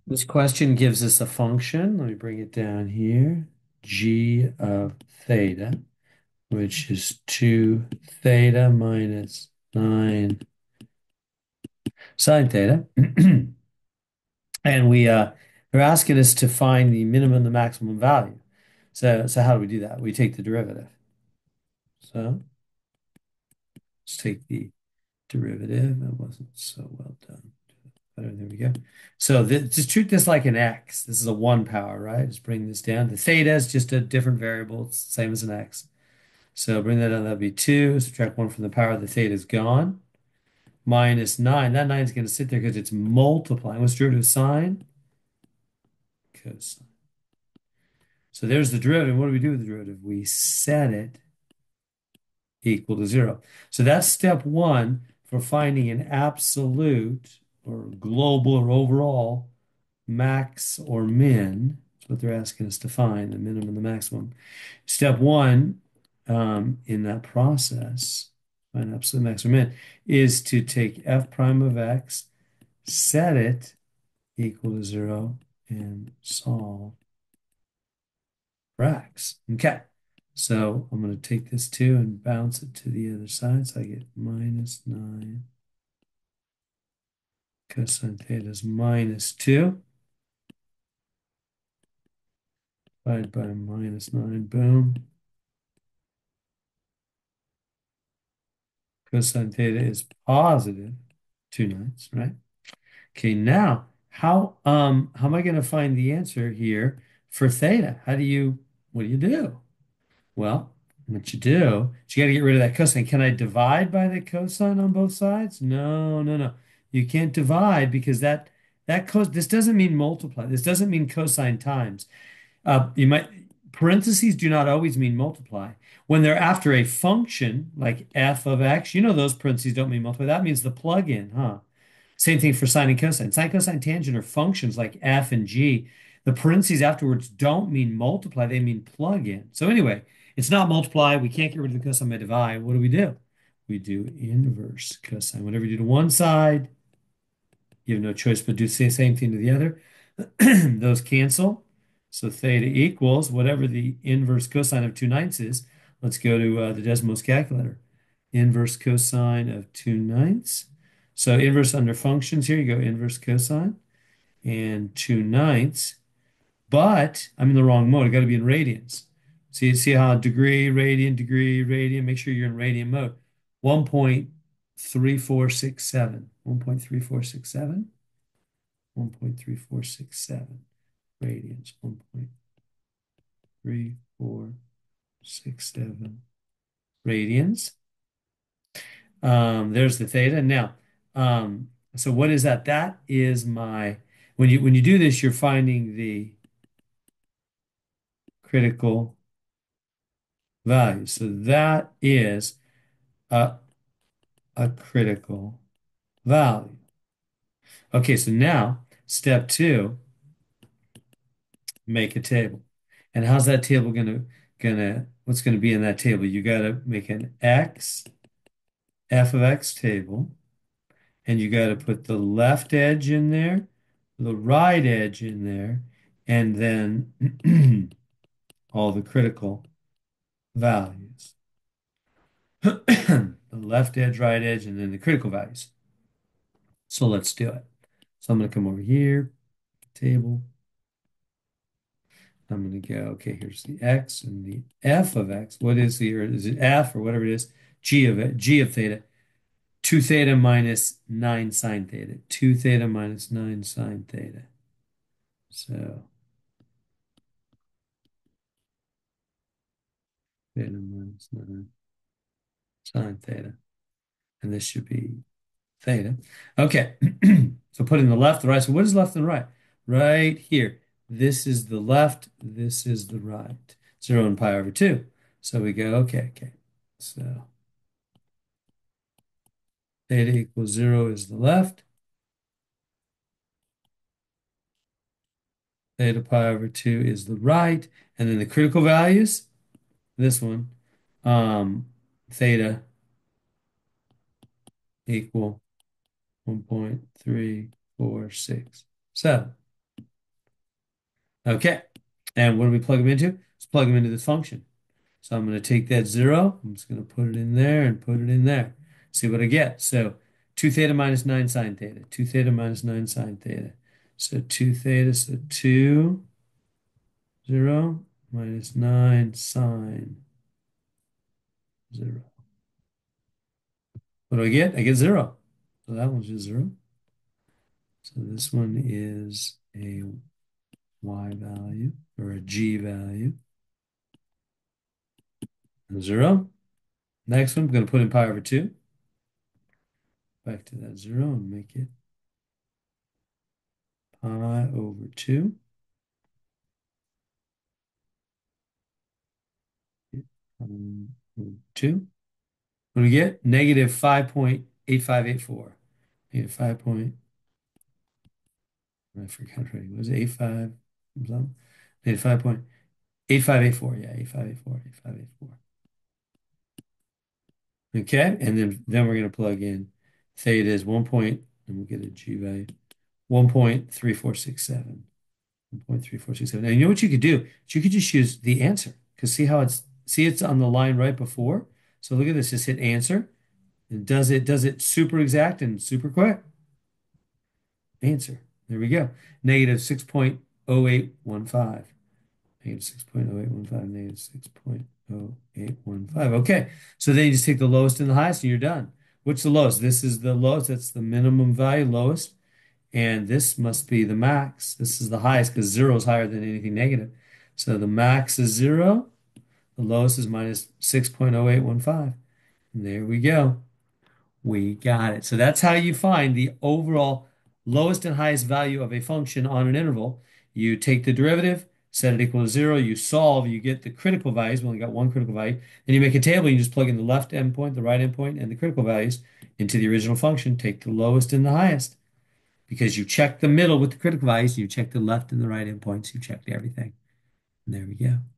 This question gives us a function. Let me bring it down here. G of theta, which is 2 theta minus 9 sine theta. And they're asking us to find the minimum and the maximum value. So how do we do that? We take the derivative. So let's take the derivative. That wasn't so well done. Better, there we go. So just treat this like an x. This is a 1 power, right? Just bring this down. The theta is just a different variable. It's the same as an x. So bring that down. That'll be 2. Subtract 1 from the power. The theta is gone. Minus 9. That 9 is going to sit there because it's multiplying. What's derivative of sine? Cosine. So there's the derivative. What do we do with the derivative? We set it equal to 0. So that's step 1 for finding an absolute or global or overall max or min. That's what they're asking us to find, the minimum and the maximum. Step 1 in that process, find absolute max or min, is to take f prime of x, set it equal to 0, and solve for x. Okay. So I'm going to take this 2 and bounce it to the other side. So I get minus 9 cosine theta is minus 2 divided by minus 9. Boom. Cosine theta is positive 2/9, right? Okay, now how am I going to find the answer here for theta? What do you do? Well, what you do is you got to get rid of that cosine. Can I divide by the cosine on both sides? No, no, no. You can't divide because this doesn't mean multiply. This doesn't mean cosine times. You might Parentheses do not always mean multiply. When they're after a function like f of x, you know those parentheses don't mean multiply. That means the plug-in, huh? Same thing for sine and cosine. Sine, cosine, tangent are functions like f and g. The parentheses afterwards don't mean multiply, they mean plug in. So anyway, it's not multiply. We can't get rid of the cosine by divide. What do? We do inverse cosine. Whatever you do to one side, you have no choice but do the same thing to the other. Those cancel. So theta equals whatever the inverse cosine of 2/9 is. Let's go to the Desmos calculator. Inverse cosine of 2/9. So inverse under functions here, you go inverse cosine and 2/9. But I'm in the wrong mode. I got to be in radians. See how degree, radian. Make sure you're in radian mode. 1.3467. 1.3467. 1.3467 radians. 1.3467 radians. There's the theta. Now, so what is that? That is my when you do this, you're finding the critical value. So that is a, a critical value. Okay, so now step 2, make a table. And how's that table what's gonna be in that table? You gotta make an f of x table, and you gotta put the left edge in there, the right edge in there, and then all the critical values. The left edge, right edge, and then the critical values. So let's do it. So I'm going to come over here, table. I'm going to go, okay, here's the x and the f of x. What is the, or is it f or whatever it is? G of it, g of theta. 2 theta minus 9 sine theta. 2 theta minus 9 sine theta. So theta minus 9 sine theta. And this should be theta. Okay. So put in the left, the right. So what is left and right? Right here. This is the left. This is the right. 0 and pi over 2. So we go, okay. So theta equals 0 is the left. Theta pi over 2 is the right. And then the critical values, this one, theta equal 1.3467. Okay. And what do we plug them into? Let's plug them into this function. So I'm going to take that 0. I'm just going to put it in there and put it in there. See what I get. So 2 theta minus 9 sine theta. 2 theta minus 9 sine theta. So 2 theta, so 2, 0 minus 9 sine 0. What do I get? I get 0. So that one's just 0. So this one is a y value or a g value. 0. Next one, I'm going to put in pi over 2. Back to that 0 and make it pi over 2. 2. What do we get? Negative 5.8584. Negative 5 point, I forgot already. Was it 85 something? Negative 5.8584. Yeah, 8584, 8584. Okay, and then we're going to plug in theta is 1 point, and we'll get a G value, 1.3467. 1.3467. And you know what you could do? You could just use the answer because see it's on the line right before. So look at this, just hit answer. It does it super exact and super quick. Answer. There we go. Negative 6.0815. Negative 6.0815. Negative 6.0815. Okay. So then you just take the lowest and the highest and you're done. What's the lowest? This is the lowest. That's the minimum value, lowest. And this must be the max. This is the highest because 0 is higher than anything negative. So the max is 0. The lowest is minus 6.0815. And there we go. We got it. So that's how you find the overall lowest and highest value of a function on an interval. You take the derivative, set it equal to 0, you solve, you get the critical values. We only got one critical value. Then you make a table, you just plug in the left endpoint, the right endpoint, and the critical values into the original function. Take the lowest and the highest because you checked the middle with the critical values, you checked the left and the right endpoints, you checked everything. And there we go.